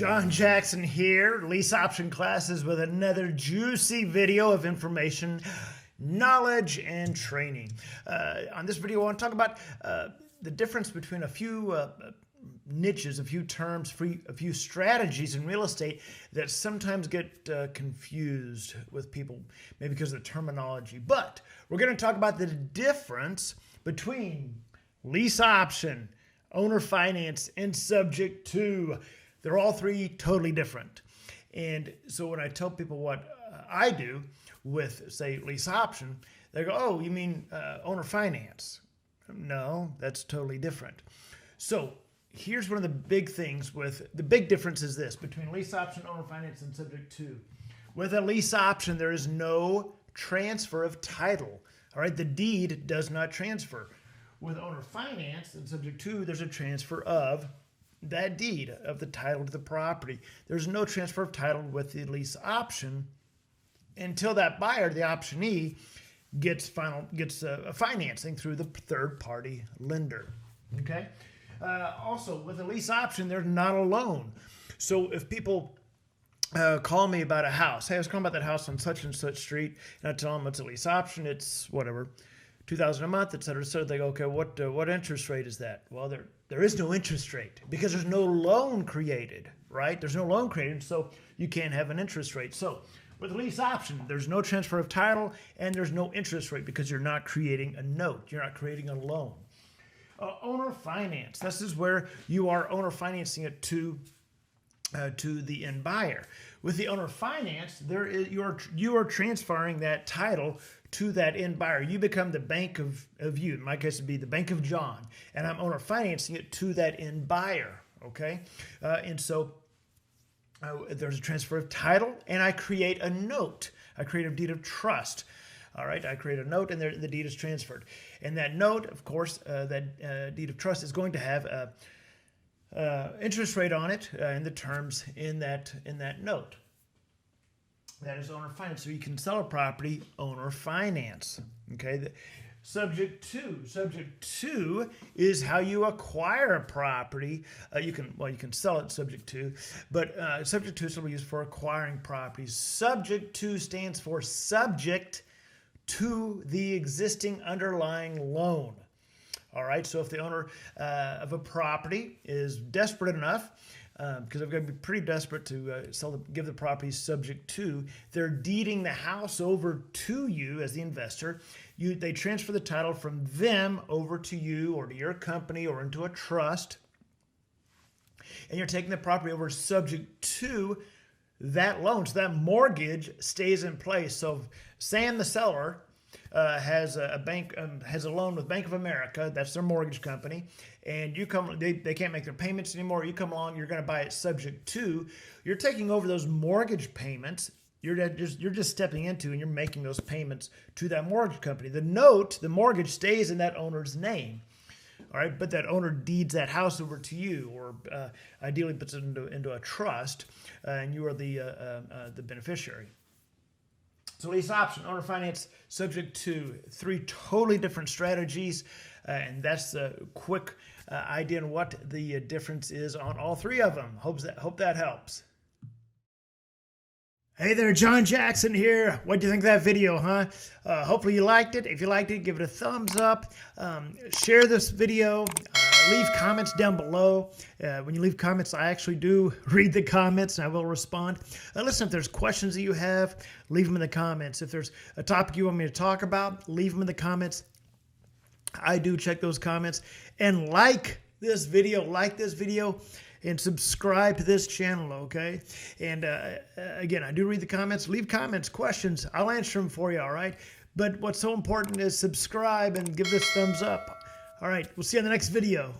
John Jackson here, lease option classes with another juicy video of information, knowledge, and training. On this video, I want to talk about the difference between a few niches, a few terms, a few strategies in real estate that sometimes get confused with people, maybe because of the terminology. But we're going to talk about the difference between lease option, owner finance, and subject to. They're all three totally different. And so when I tell people what I do with, say, lease option, they go, oh, you mean owner finance? No, that's totally different. So here's one of the big things the big difference is this between lease option, owner finance, and subject to. With a lease option, there is no transfer of title. All right, the deed does not transfer. With owner finance and subject to, there's a transfer of that deed, of the title to the property. There's no transfer of title with the lease option until that buyer, the optionee, gets financing through the third-party lender. Okay. Also, with a lease option, there's not a loan. So if people call me about a house, hey, I was calling about that house on such and such street, and I tell them it's a lease option, it's whatever, $2,000 a month, et cetera, et cetera. They go, okay, what interest rate is that? Well, there is no interest rate because there's no loan created, right? There's no loan created, so you can't have an interest rate. So with a lease option, there's no transfer of title and there's no interest rate because you're not creating a note. You're not creating a loan. Owner finance. This is where you are owner financing it to the end buyer. With the owner finance, you are transferring that title to that end buyer. You become the bank of you. In my case, it'd be the Bank of John, and I'm owner financing it to that end buyer. Okay, and so there's a transfer of title, and I create a note. I create a deed of trust. All right, I create a note, and the deed is transferred. And that note, of course, that deed of trust is going to have a interest rate on it and the terms in that note. That is owner finance. So you can sell a property owner finance. Okay. Subject to is how you acquire a property. You can sell it subject to, but subject to is what we use for acquiring properties. Subject to stands for subject to the existing underlying loan. All right, so if the owner of a property is desperate enough, because they're going to be pretty desperate to give the property subject to, they're deeding the house over to you as the investor. They transfer the title from them over to you or to your company or into a trust, and you're taking the property over subject to that loan. So that mortgage stays in place. So Sam, the seller, has a loan with Bank of America. That's their mortgage company, and they can't make their payments anymore. You come along, you're going to buy it subject to. You're taking over those mortgage payments. You're just stepping into, and you're making those payments to that mortgage company. The note, the mortgage, stays in that owner's name. All right, but that owner deeds that house over to you, or ideally puts it into a trust, and you are the beneficiary. So lease option, owner finance, subject to, three totally different strategies, and that's the quick idea on what the difference is on all three of them. Hope that helps. Hey there, John Jackson here. What do you think of that video, huh? Hopefully you liked it. If you liked it, give it a thumbs up. Share this video. Leave comments down below. When you leave comments, I actually do read the comments and I will respond. Listen, if there's questions that you have, leave them in the comments. If there's a topic you want me to talk about, leave them in the comments. I do check those comments. And like this video, and subscribe to this channel, okay? And again, I do read the comments. Leave comments, questions. I'll answer them for you, all right? But what's so important is subscribe and give this thumbs up. All right, we'll see you on the next video.